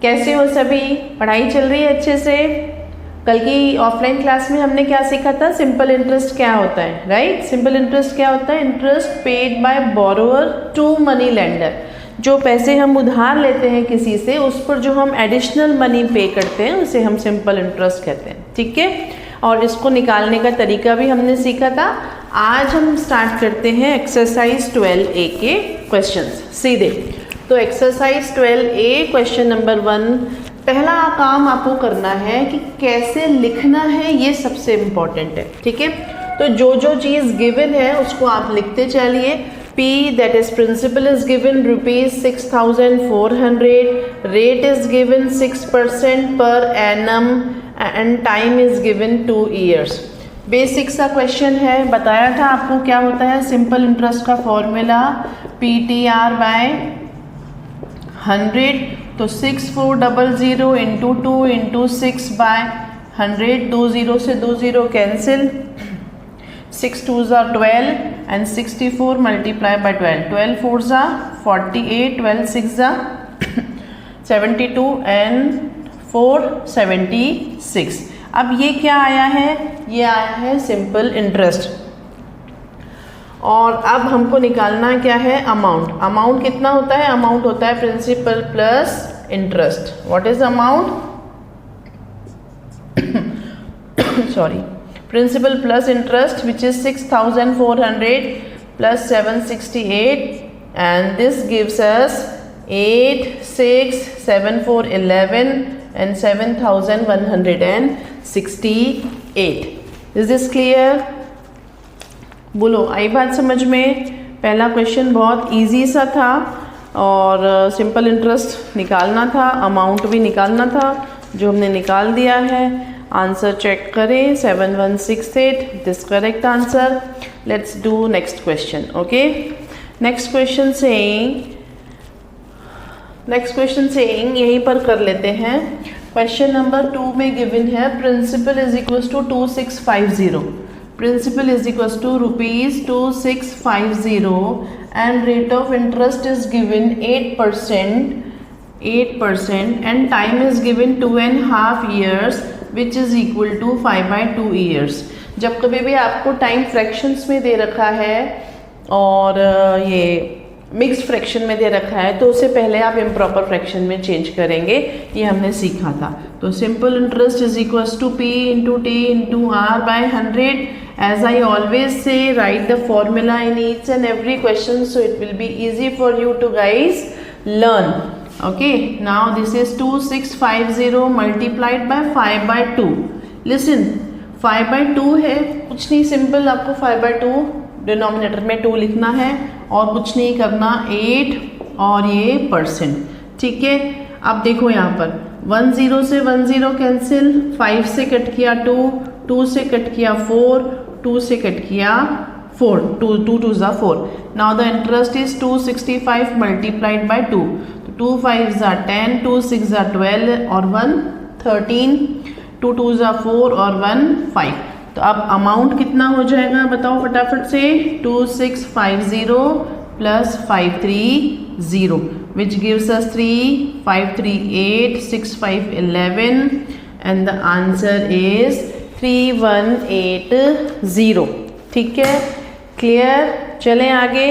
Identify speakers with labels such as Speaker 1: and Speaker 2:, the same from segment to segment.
Speaker 1: कैसे हो सभी? पढ़ाई चल रही है अच्छे से? कल की ऑफलाइन क्लास में हमने क्या सीखा था? सिंपल इंटरेस्ट क्या होता है, राइट? सिंपल इंटरेस्ट क्या होता है? Interest paid by borrower to money lender. जो पैसे हम उधार लेते हैं किसी से, उस पर जो हम एडिशनल मनी पे करते हैं उसे हम सिंपल इंटरेस्ट कहते हैं, ठीक है? और इसको निकालने का तरीका भी हमने सीखा था। आज हम स्टार्ट करते हैं एक्सरसाइज 12A के क्वेश्चंस सीधे। तो एक्सरसाइज 12A क्वेश्चन नंबर 1, पहला काम आपको करना है कि कैसे लिखना है, ये सबसे इम्पॉर्टेंट है, ठीक है? तो जो जो चीज़ गिवन है उसको आप लिखते चलिए। P, that is principal is given ₹6,400, rate is given 6% per annum and time is given 2 years। Basic सा क्वेश्चन है, बताया था आपको क्या होता है सिंपल इंटरेस्ट का फॉर्मूला, PTR बाय 100। तो 6400 इंटू 2 इंटू 6 बाय 100, 2 0 से 2 0 cancel, 6 2s are 12 and 64 multiply by 12, 12 4s are 48, 12 6s are 72 and 4 76। अब ये क्या आया है? ये आया है सिंपल इंटरेस्ट। और अब हमको निकालना क्या है? अमाउंट। अमाउंट कितना होता है? अमाउंट होता है principal plus interest. What is amount? Sorry, principal plus interest, which is 6,400 plus 768, and this gives us 8 6 7 4 11 and 7,168। is this clear? बोलो, आई बात समझ में? पहला क्वेश्चन बहुत इजी सा था और सिंपल इंटरेस्ट निकालना था, अमाउंट भी निकालना था, जो हमने निकाल दिया है। आंसर चेक करें, 7168 this correct answer. Let's do next question. Okay, next question saying यहीं पर कर लेते हैं। क्वेश्चन नंबर 2 में गिवन है principal is equal to 2650, principal is equal to ₹2650 and rate of interest is given 8% and time is given 2.5 years which is equal to 5/2 years। जब कभी भी आपको टाइम फ्रैक्शंस में दे रखा है और ये मिक्स्ड फ्रैक्शन में दे रखा है, तो उससे पहले आप इम्प्रॉपर फ्रैक्शन में चेंज करेंगे, ये हमने सीखा था। तो simple interest is equal to P into T into R by 100। As I always say, write the formula in each and every question so it will be easy for you to guys learn. Okay, now this is 2650 multiplied by 5/2। listen, 5/2 है, कुछ नहीं, simple आपको 5/2 denominator में 2 लिखना है और कुछ नहीं करना, 8 और ये %, ठीक है? अब देखो यहाँ पर 1 0 से 1 0 कैंसिल, 5 से कट किया 2, 2 से कट किया 4, 2 से कट किया 4, 2 2s are 4। now the interest is 265 multiplied by 2, 2 5s are 10, 2 6s are 12 और 1 13, 2 2s are 4 और 1 5। तो अब अमाउंट कितना हो जाएगा बताओ फटाफट से? 2650 plus 530 which gives us 3 5 3 8 6 5 11 and the answer is 3180। ठीक है, क्लियर? चलें आगे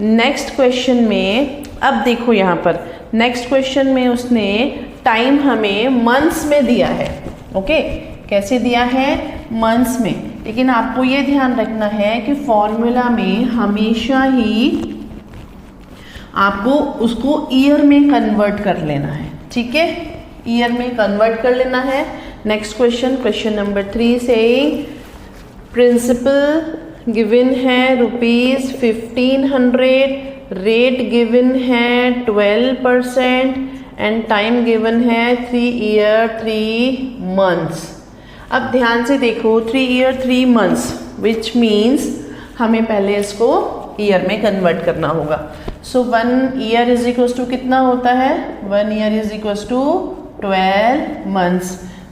Speaker 1: नेक्स्ट क्वेश्चन में। अब देखो यहाँ पर नेक्स्ट क्वेश्चन में उसने टाइम हमें मंथ्स में दिया है। ओके, कैसे दिया है? मंथ्स में। लेकिन आपको ये ध्यान रखना है कि फॉर्मूला में हमेशा ही आपको उसको ईयर में कन्वर्ट कर लेना है, ठीक है? ईयर में कन्वर्ट कर लेना है। नेक्स्ट क्वेश्चन, क्वेश्चन नंबर 3 से प्रिंसिपल गिवन है ₹1500, रेट गिवन है 12% एंड टाइम गिवन है 3 year 3 months। अब ध्यान से देखो, 3 year 3 months विच मीन्स हमें पहले इसको ईयर में कन्वर्ट करना होगा। So 1 year is equal to कितना होता है? 1 year is equal to 12 months।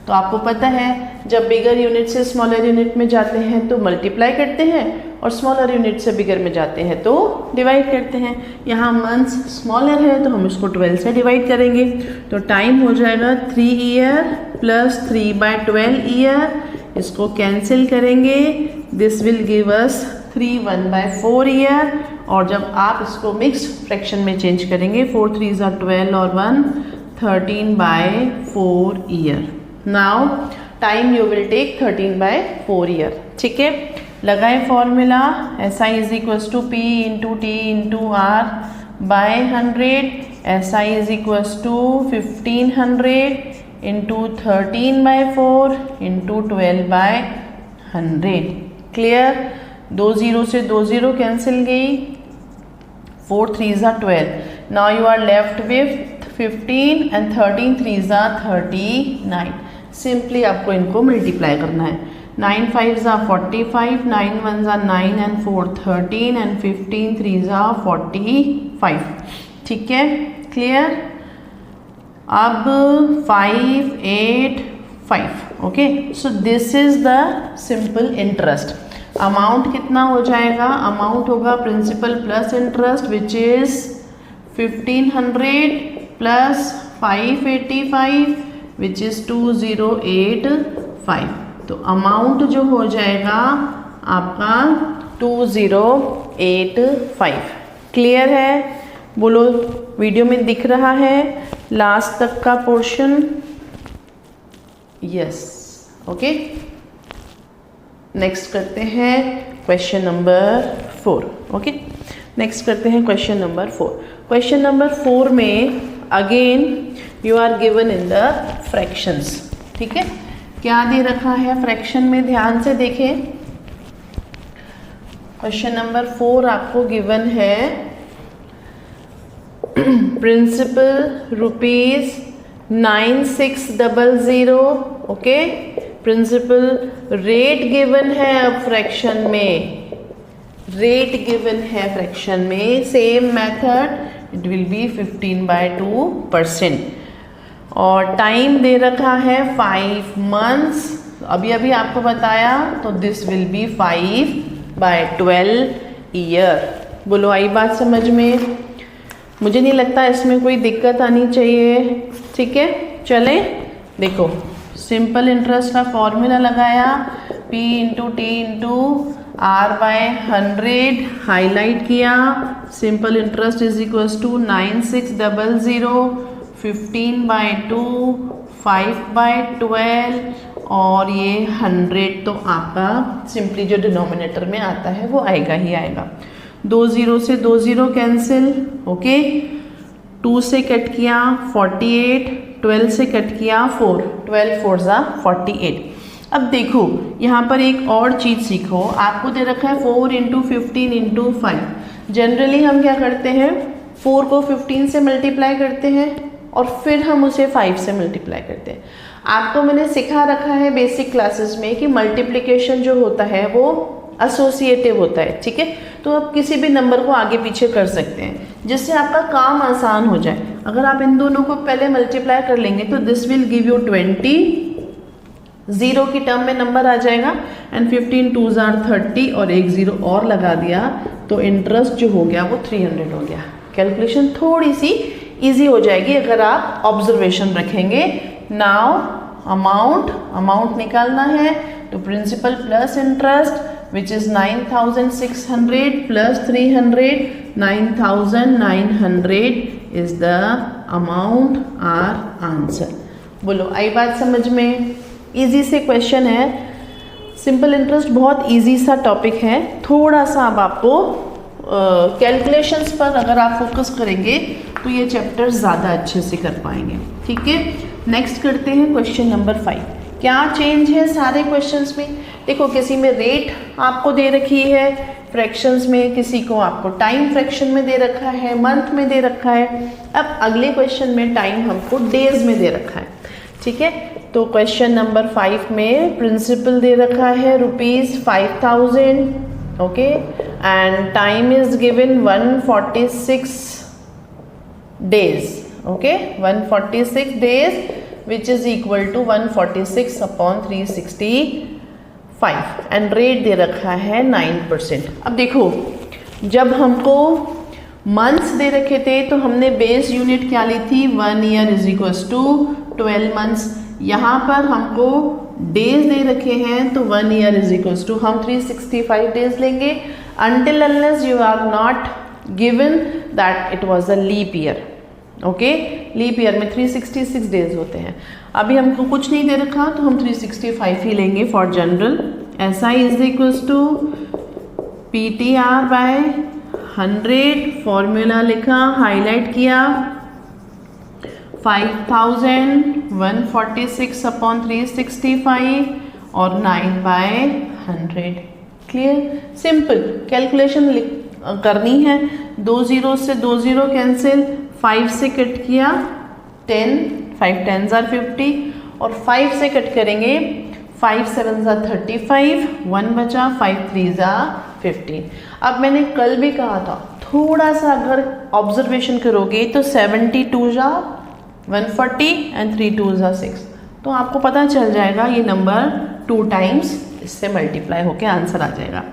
Speaker 1: तो आपको पता है जब बिगर यूनिट से स्मॉलर यूनिट में जाते हैं तो मल्टीप्लाई करते हैं और स्मॉलर यूनिट से बिगर में जाते हैं तो डिवाइड करते हैं। यहाँ मंथ्स स्मॉलर है तो हम इसको 12 से डिवाइड करेंगे, तो टाइम हो जाएगा 3 ईयर प्लस 3/12 ईयर, इसको कैंसिल करेंगे, this will give us 3 1/4 year. और जब आप इसको मिक्स्ड फ्रैक्शन में चेंज करेंगे 4 3s are 12 और 1 13/4 year. Now time you will take 13/4 year. ठीक है, लगाएं formula SI is equals to P into T into R by 100, SI is equals to 1500 into 13/4 into 12/100। Clear, 2 0 से 2 0 कैंसिल गई, 4 3s are 12, now you are left with 15 and 13 3s are 39। Simply आपको इनको multiply करना है, 9 5s are 45, 9 1s are 9 and 4 13 and 15 3s are 45। ठीक है, clear. अब 5 8 5, okay, so this is the simple interest. Amount कितना हो जाएगा, अमाउंट होगा principal plus interest which is 1500 plus 585 which is 2085। तो अमाउंट जो हो जाएगा आपका 2085। क्लियर है, बोलो, वीडियो में दिख रहा है लास्ट तक का पोर्शन? Yes, okay. नेक्स्ट करते हैं क्वेश्चन नंबर 4। ओके, नेक्स्ट करते हैं क्वेश्चन नंबर 4। क्वेश्चन नंबर 4 में again you are given in the fractions. ठीक है, क्या दे रखा है फ्रैक्शन में, ध्यान से देखें। क्वेश्चन नंबर 4 आपको गिवन है principal ₹9600। Okay, principal rate given है, अब फ्रैक्शन में रेट गिवन है, फ्रैक्शन में same method, it will be 15/2%। और टाइम दे रखा है 5 मंथ्स, अभी अभी आपको बताया, तो दिस विल बी 5/12 ईयर। बोलो, आई बात समझ में? मुझे नहीं लगता इसमें कोई दिक्कत आनी चाहिए। ठीक है, चले देखो, सिंपल इंटरेस्ट का फॉर्मूला लगाया, P into T into R/100 highlight किया, simple interest is equals to 9600 15/2 5/12 और ये 100 तो आपका सिंपली जो डिनोमिनेटर में आता है वो आएगा ही आएगा। 2 0 से 2 0 कैंसिल, ओके, 2 से कट किया 48, 12 से कट किया 4, 12 4s are 48। अब देखो यहाँ पर एक और चीज़ सीखो, आपको दे रखा है 4 इंटू 15 इंटू 5। जनरली हम क्या करते हैं, 4 को 15 से मल्टीप्लाई करते हैं और फिर हम उसे 5 से मल्टीप्लाई करते हैं। आपको मैंने सिखा रखा है बेसिक क्लासेस में कि मल्टीप्लिकेशन जो होता है वो एसोसिएटिव होता है। ठीक है, तो आप किसी भी नंबर को आगे पीछे कर सकते हैं जिससे आपका काम आसान हो जाए। अगर आप इन दोनों को पहले मल्टीप्लाई कर लेंगे तो दिस विल गिव यू 20, 0 की टर्म में नंबर आ जाएगा, एंड 15 2s are 30 और एक 0 और लगा दिया तो इंटरेस्ट जो हो गया वो 300 हो गया। कैलकुलेशन थोड़ी सी इजी हो जाएगी अगर आप ऑब्जर्वेशन रखेंगे। नाउ अमाउंट निकालना है, तो principal plus interest which is 9600 plus 300, 9900 is the amount or answer। बोलो, आई बात समझ में? इजी से क्वेश्चन है, सिंपल इंटरेस्ट बहुत इजी सा टॉपिक है। थोड़ा सा अब आपको कैलकुलेशंस पर अगर आप फोकस करेंगे तो ये चैप्टर ज़्यादा अच्छे से कर पाएंगे। ठीक है, नेक्स्ट करते हैं क्वेश्चन नंबर 5। क्या चेंज है सारे क्वेश्चंस में? देखो, किसी में रेट आपको दे रखी है फ्रैक्शंस में, किसी को आपको टाइम फ्रैक्शन में दे रखा है, मंथ में दे रखा है। अब अगले क्वेश्चन में टाइम हमको डेज में दे रखा है। ठीक है, तो क्वेश्चन नंबर 5 में प्रिंसिपल दे रखा है ₹5000, okay, and time is given 146 days. Okay, 146 days which is equal to 146/365 and rate दे रखा है 9%। अब देखो, जब हमको मंथ्स दे रखे थे तो हमने बेस यूनिट क्या ली थी, 1 year is equals to 12 months. यहाँ पर हमको डेज दे रखे हैं तो 1 ईयर इज इक्वल्स टू हम 365 डेज लेंगे, until unless you are not given that it was a leap year। Okay, leap year में 366 डेज होते हैं। अभी हमको कुछ नहीं दे रखा तो हम 365 ही लेंगे for general. SI is equals to PTR by 100, formula लिखा, हाईलाइट किया, 5146/365 और 9/100। क्लियर, सिंपल कैलकुलेशन करनी है। 2 0 से 2 0 कैंसिल, 5 से कट किया 10, 5 10s are 50 और 5 से कट करेंगे 5 7s are 35, 1 बचा, 5 3s are 15। अब मैंने कल भी कहा था थोड़ा सा अगर ऑब्जर्वेशन करोगे तो 72s are 140 and 3 2s are 6, तो आपको पता चल जाएगा ये नंबर 2 टाइम्स इससे मल्टीप्लाई होके आंसर आ जाएगा।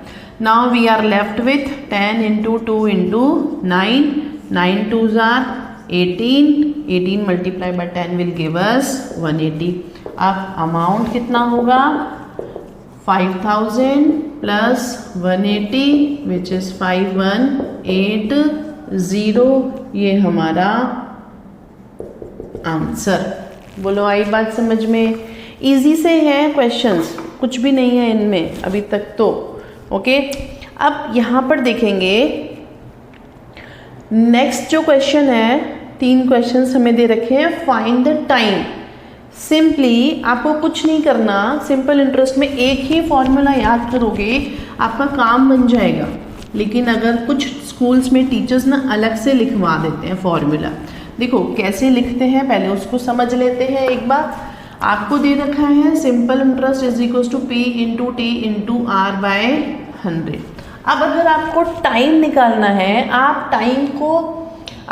Speaker 1: Now we are left with 10 into 2 into 9, 9 2s are 18, 18 multiply by 10 will give us 180। अब अमाउंट कितना होगा, 5000 प्लस 180 विच इज 5180, ये हमारा आंसर। बोलो आई बात समझ में? इजी से है क्वेश्चंस, कुछ भी नहीं है इनमें अभी तक तो। ओके, अब यहाँ पर देखेंगे नेक्स्ट जो क्वेश्चन है, 3 क्वेश्चंस हमें दे रखे हैं। Find the time. सिंपली आपको कुछ नहीं करना, सिंपल इंटरेस्ट में एक ही फॉर्मूला याद करोगे आपका काम बन जाएगा। लेकिन अगर कुछ स्कूल्स में टीचर्स ना अलग से लिखवा देते हैं फॉर्मूला, देखो कैसे लिखते हैं पहले उसको समझ लेते हैं एक बार। आपको दे रखा है simple interest is equal to P into T into R by 100। अब अगर आपको टाइम निकालना है, आप टाइम को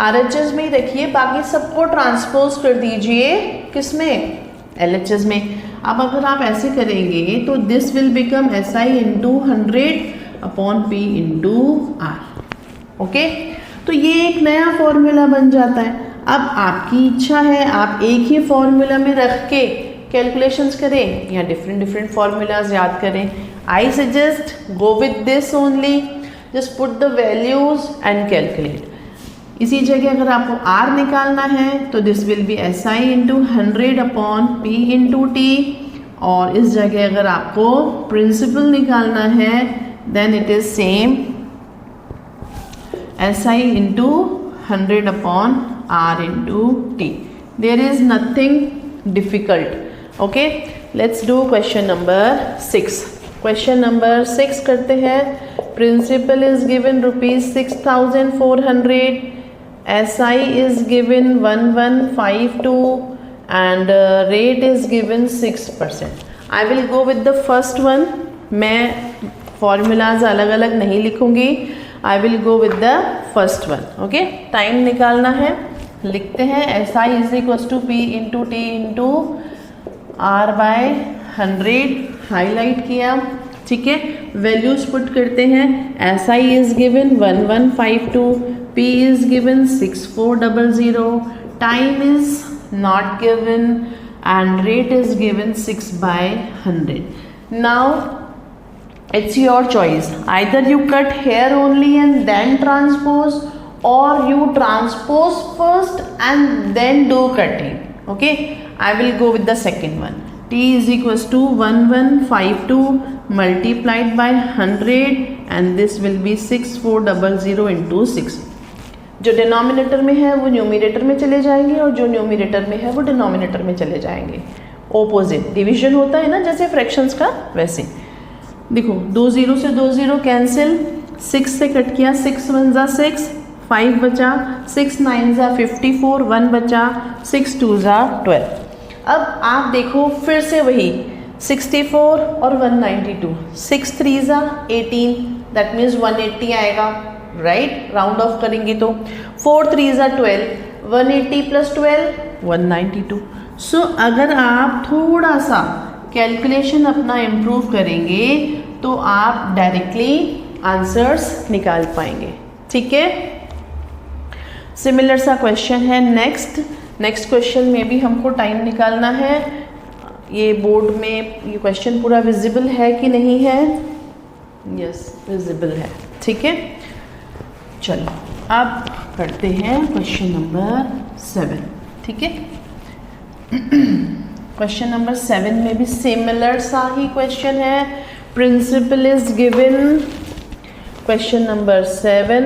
Speaker 1: RHS में ही रखिए, बाकी सबको ट्रांसपोज कर दीजिए किसमें, LHS में। अब अगर आप ऐसे करेंगे तो this will become SI into 100 upon P into R। Okay, तो ये एक नया फॉर्मूला बन जाता है। अब आपकी इच्छा है आप एक ही फॉर्मूला में रख के कैलकुलेशंस करें या डिफरेंट फॉर्मूलाज याद करें। I suggest go with this only, just put the values and calculate. इसी जगह अगर आपको R निकालना है तो this will be SI into 100 upon P into T, और इस जगह अगर आपको प्रिंसिपल निकालना है then it is same SI into 100 upon R into T. There is nothing difficult. Okay, let's do question number 6. Question number 6 करते हैं। Principal is given ₹6,400, SI is given 1152 and rate is given 6%. I will go with the first one. मैं formulas अलग अलग नहीं लिखूंगी, I will go with the first one. Okay, time निकालना है, लिखते हैं SI is equals to P into T into R by 100, highlight किया, ठीक है। वैल्यूज पुट करते हैं। SI is given 1152, P is given 6400, time is not given and rate is given 6/100. Now it's your choice, either you cut here only and then transpose, or you transpose first and then do cutting. Okay, I will go with the second one. T is equals to 1152 multiplied by 100 and this will be 6400 into 6. जो denominator में है वो numerator में चले जाएंगे और जो numerator में है वो डिनोमिनेटर में चले जाएंगे। ओपोजिट डिवीजन होता है ना जैसे फ्रैक्शंस का, वैसे देखो 2 0 से 2 0 कैंसिल, 6 से कट किया, 6 1 जा 6, 5 बचा, 6 9 जा 54, 1 बचा, 6 2 जा 12। अब आप देखो फिर से वही 64 और 192, 6 3 जा 18, दैट मीन्स 180 आएगा, राइट, राउंड ऑफ करेंगे तो 4 3 जा 12, 180 प्लस 12 192। सो अगर आप थोड़ा सा कैलकुलेशन अपना इम्प्रूव करेंगे तो आप डायरेक्टली आंसर्स निकाल पाएंगे, ठीक है। सिमिलर सा क्वेश्चन है नेक्स्ट क्वेश्चन में भी हमको टाइम निकालना है। ये बोर्ड में ये क्वेश्चन पूरा विजिबल है कि नहीं है? यस, विजिबल है, ठीक है। चलो अब करते हैं क्वेश्चन नंबर 7, ठीक है। क्वेश्चन नंबर 7 में भी सिमिलर सा ही क्वेश्चन है। Principal is given, question number 7,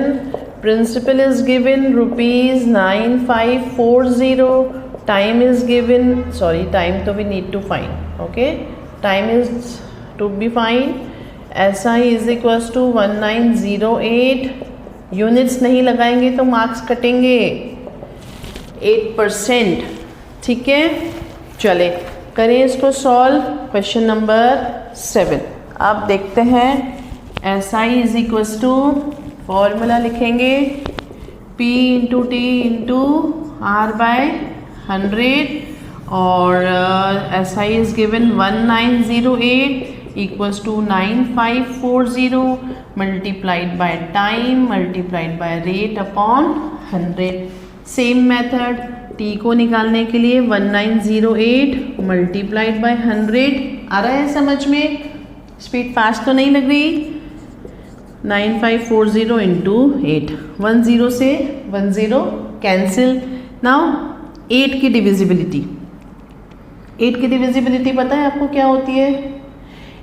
Speaker 1: principal is given ₹9540, time is given, sorry time तो we need to find, okay, time is to be find. SI is equals to 1908, units नहीं लगाएंगे तो marks कटेंगे 8%, ठीक है। चले करें इसको सॉल्व। क्वेश्चन नंबर 7 आप देखते हैं, SI is equals to, formula लिखेंगे P into T into R/100 और SI is given 1908 equals to 9540 multiplied by time multiplied by rate upon 100। Same method, T को निकालने के लिए 1908 मल्टीप्लाइड बाय 100, आ रहा है समझ में? स्पीड फास्ट तो नहीं लग रही? 9540 इंटू 8, 10 से 10 कैंसिल। नाउ 8 की डिविजिबिलिटी, 8 की डिविजिबिलिटी पता है आपको क्या होती है?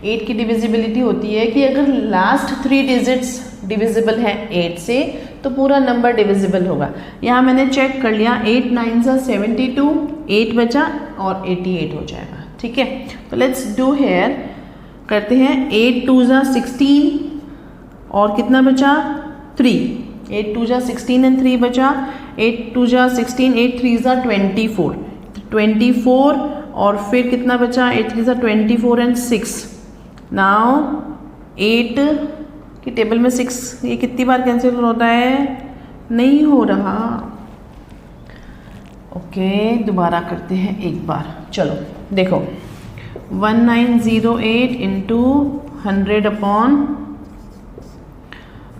Speaker 1: 8 की डिविजिबिलिटी होती है कि अगर लास्ट 3 डिजिट्स डिविजिबल है 8 से तो पूरा नंबर डिविजिबल होगा। यहाँ मैंने चेक कर लिया, 8 9 72, 8 बचा और 88 हो जाएगा, ठीक है। तो लेट्स डू हेयर, करते हैं 8 2 16 और कितना बचा 3, 8 2 16 एंड 3 बचा, 8 2 16, 8 3 24 और फिर कितना बचा, 8 3 24 एंड 6। नाउ 8 की टेबल में 6 ये कितनी बार कैंसिल होता है? नहीं हो रहा, ओके दोबारा करते हैं एक बार। चलो देखो 1908 इंटू 100 अपॉन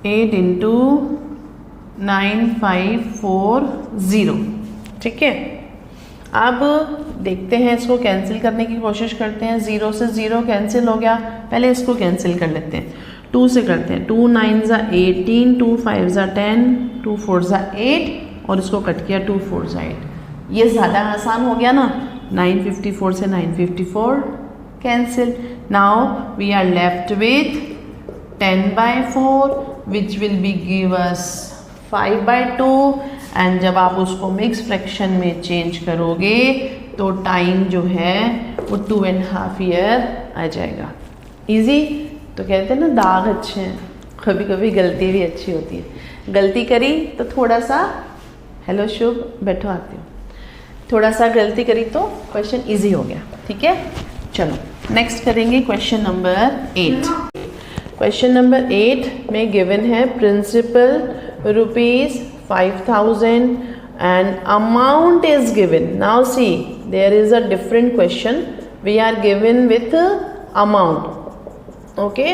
Speaker 1: 8 इंटू 9540, ठीक है। अब देखते हैं, इसको कैंसिल करने की कोशिश करते हैं। 0 से 0 कैंसिल हो गया, पहले इसको कैंसिल कर लेते हैं। 2 से करते हैं, 2 9 18, 2 5 10, 2 4 8 और इसको कट किया 2 4 8। ये ज़्यादा आसान हो गया ना, 954 से 954 cancel. Now we are left with 10/4 which will be give us 5/2 and जब आप उसको मिक्स फ्रैक्शन में चेंज करोगे तो टाइम जो है वो 2.5 ईयर आ जाएगा। इजी। तो कहते हैं ना दाग अच्छे हैं, कभी कभी गलती भी अच्छी होती है। गलती करी तो थोड़ा सा, हेलो शुभ बैठो आती हूँ, थोड़ा सा गलती करी तो क्वेश्चन इजी हो गया, ठीक है। चलो नेक्स्ट करेंगे क्वेश्चन नंबर 8। क्वेश्चन नंबर 8 में गिवन है principal ₹5000 and amount is given. Now see, there is a different question. We are given with amount. Okay?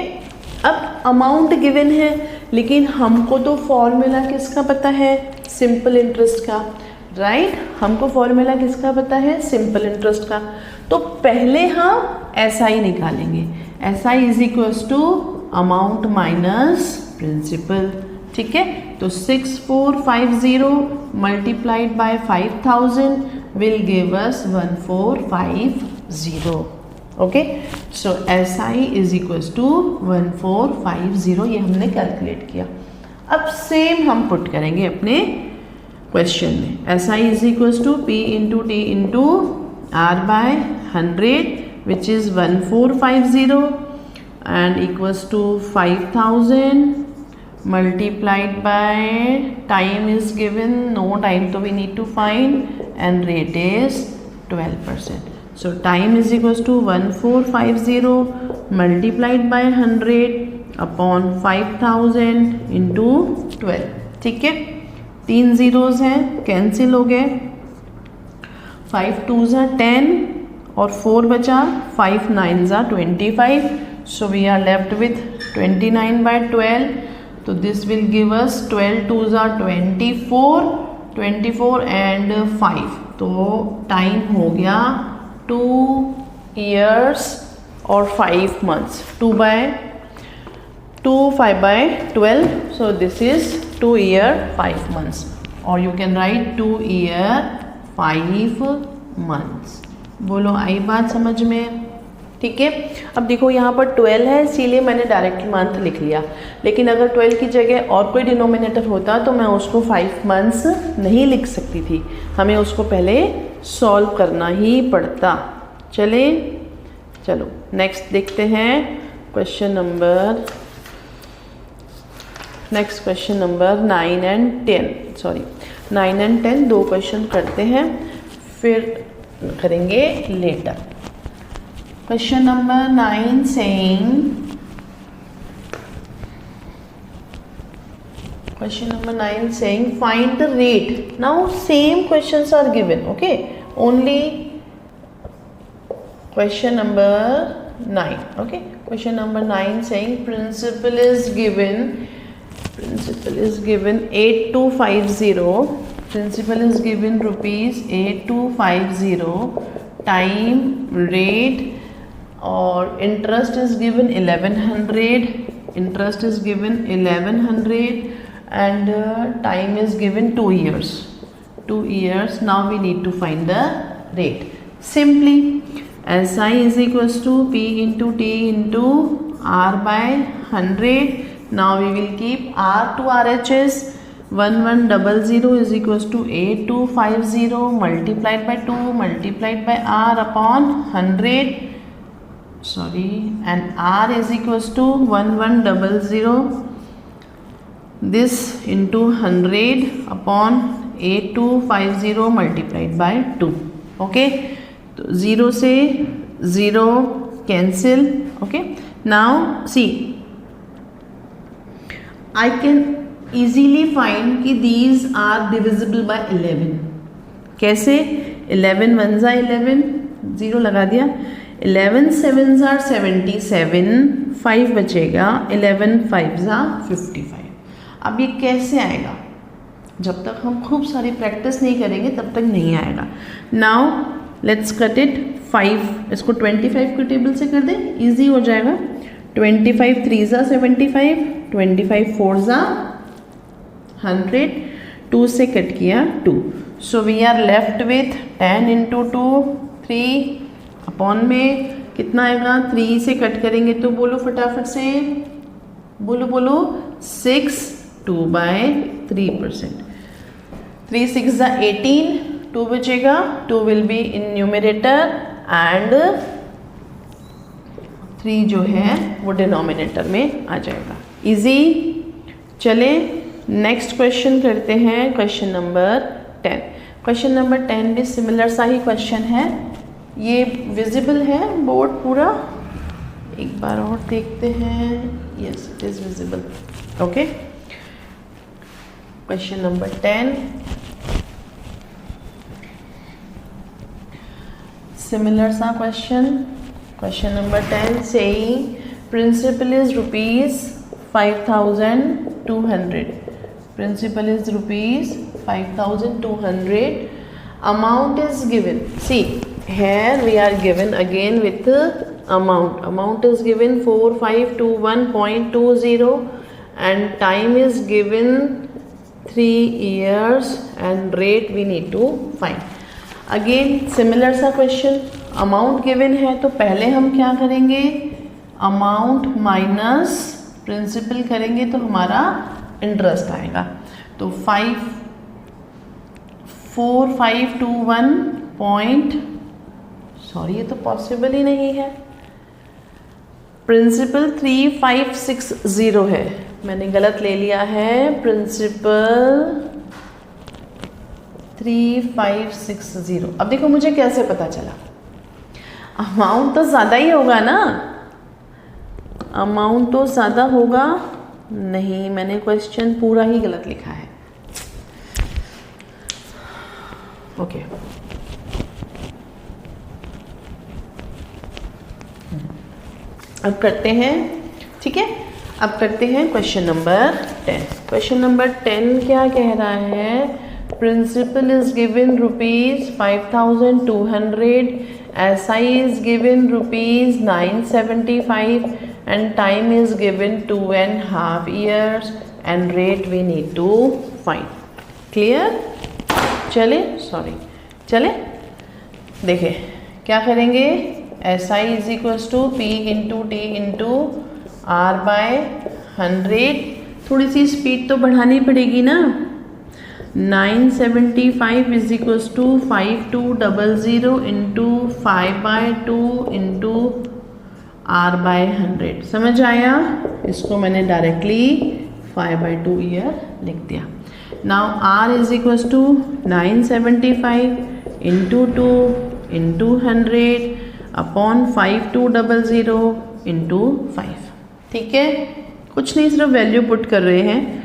Speaker 1: अब अमाउंट गिवन है लेकिन हमको तो फॉर्मूला किसका पता है? सिंपल इंटरेस्ट का, राइट? हमको फॉर्मूला किसका पता है? सिंपल इंटरेस्ट का। तो पहले हम SI निकालेंगे। SI is equals to amount minus principal, ठीक है। तो 6450 multiplied by 5000 will give us 1450। Okay, so SI is equals to 1450, ये हमने कैलकुलेट किया। अब सेम हम पुट करेंगे अपने क्वेश्चन में। SI is equals to P into T into R/100 which is 1450 and equals to 5000 multiplied by time is given, no time so we need to find, and rate is 12%. So time is equals to 1450 multiplied by 100 upon 5000 into 12, ठीक है। 3 zeros हैं, cancel हो गए। 5 2 ज़ा 10 और 4 बचा, 5 9 ज़ा 25, so we are left with 29/12, तो दिस विल गिव अस 12 2 ज़ा 24 एंड 5, तो टाइम हो गया 2 years और 5 months, 5/12, so this is 2 year 5 months, or you can write 2 year 5 months। बोलो आई बात समझ में? ठीक है, अब देखो यहाँ पर 12 है इसीलिए मैंने डायरेक्ट मंथ लिख लिया, लेकिन अगर 12 की जगह और कोई डिनोमिनेटर होता तो मैं उसको 5 मंथ्स नहीं लिख सकती थी, हमें उसको पहले सॉल्व करना ही पड़ता। चलो नेक्स्ट देखते हैं क्वेश्चन नंबर 9 and 10, 9 and 10 दो क्वेश्चन करते हैं, फिर करेंगे later. Question number 9 saying find the rate। now same questions are given, okay, only question number 9, okay, question number 9 saying principal is given 8250, principal is given rupees 8250, time, rate, और interest is given 1100, and time is given 2 years, now we need to find the rate। simply SI is equals to P into T into R by 100, now we will keep R to RHS, 1100 is equals to 8250 multiplied by 2 multiplied by R upon 100, and R is equals to 1100, this into 100 upon 8250 multiplied by 2, okay, तो 0 से 0 cancel, okay, now see I can easily find कि these are divisible by 11, कैसे? 11 1 ज़ा 11, 0 लगा दिया, 11 7 ज़ा 77, 5 बचेगा, 11 5 ज़ा 55। अब ये कैसे आएगा? जब तक हम खूब सारी प्रैक्टिस नहीं करेंगे तब तक नहीं आएगा। नाउ लेट्स कट इट 5, इसको 25 के टेबल से कर दें, इजी हो जाएगा। 25 3 ज़ा 75, 25 4 ज़ा 100, 2 से कट किया 2, so we are left with 10 into 2 3 upon में कितना आएगा? 3 से कट करेंगे तो बोलो फटाफट से, बोलो 6, 2/3%, 3 6 ज़ा 18, 2 बचेगा, 2 will be in numerator and 3 जो है वो डिनोमिनेटर में आ जाएगा। इजी। चले नेक्स्ट क्वेश्चन करते हैं, क्वेश्चन नंबर 10। क्वेश्चन नंबर 10 भी सिमिलर सा ही क्वेश्चन है, ये विजिबल है बोर्ड पूरा, एक बार और देखते हैं। Yes it is visible, okay. Question number 10 similar सा question. Question number 10 saying principal is rupees 5200, principal is rupees 5200, amount is given. See here we are given again with the amount is given 4521.20 and time is given 3 years and rate we need to find. Again similar सा question, amount given है तो पहले हम क्या करेंगे, amount minus principal करेंगे तो हमारा इंटरेस्ट आएगा। तो 4521 सॉरी ये तो पॉसिबल ही नहीं है, प्रिंसिपल 3560 है, मैंने गलत ले लिया है, प्रिंसिपल 3560। अब देखो मुझे कैसे पता चला, अमाउंट तो ज़्यादा ही होगा ना, अमाउंट तो ज़्यादा होगा नहीं, मैंने क्वेश्चन पूरा ही गलत लिखा है। ओके अब करते हैं, ठीक है, अब करते हैं क्वेश्चन नंबर 10। क्वेश्चन नंबर 10 क्या कह रहा है? Principal is given ₹5,200, SI is given ₹975 and time is given 2.5 years and rate we need to find. Clear? चले देखें क्या करेंगे। SI is equals to P into T into R by 100। थोड़ी सी speed तो बढ़ानी पड़ेगी ना। 975 is equals to 5200 into 5/2 into R by 100। समझ आया? इसको मैंने डायरेक्टली 5/2 ईयर लिख दिया। Now R is equals to 975 into 2 into 100 upon 5200 into 5। ठीक है, कुछ नहीं, सिर्फ वैल्यू पुट कर रहे हैं।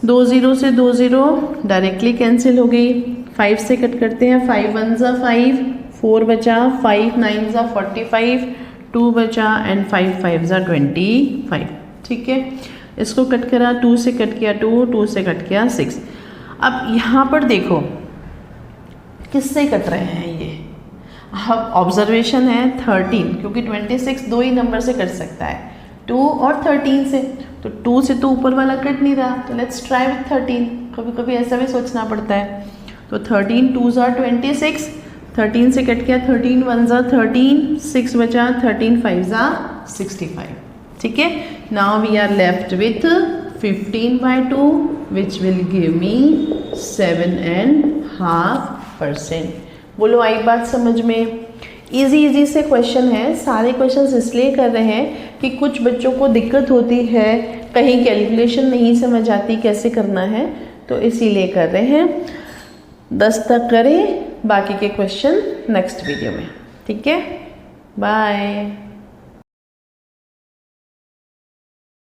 Speaker 1: 2 0 से 2 0 डायरेक्टली कैंसिल हो गई। 5 से कट करते हैं, 5 1 ज़ा 5, 4 बचा, 5 9 ज़ा 45, 2 बचा एंड 5 5 ज़ा 25। ठीक है, इसको कट करा, 2 से कट किया 2, 2 से कट किया 6। अब यहाँ पर देखो किससे कट रहे हैं ये। अब ऑब्जर्वेशन है 13, क्योंकि 26 दो ही नंबर से कट सकता है, 2 और 13 से। तो 2 से तो ऊपर वाला कट नहीं रहा, तो लेट्स ट्राई विथ 13। कभी कभी ऐसा भी सोचना पड़ता है। तो 13 2 ज़ा 26, 13 से कट किया, 13 1 ज़ा 13, 6 बचा, 13 5 ज़ा 65। ठीक है, now we are left with 15/2 which will give me 7.5%। बोलो आई बात समझ में? इजी से क्वेश्चन है। सारे क्वेश्चंस इसलिए कर रहे हैं कि कुछ बच्चों को दिक्कत होती है, कहीं कैलकुलेशन नहीं समझ आती कैसे करना है, तो इसीलिए कर रहे हैं। 10 तक करें, बाकी के क्वेश्चन नेक्स्ट वीडियो में। ठीक है, बाय।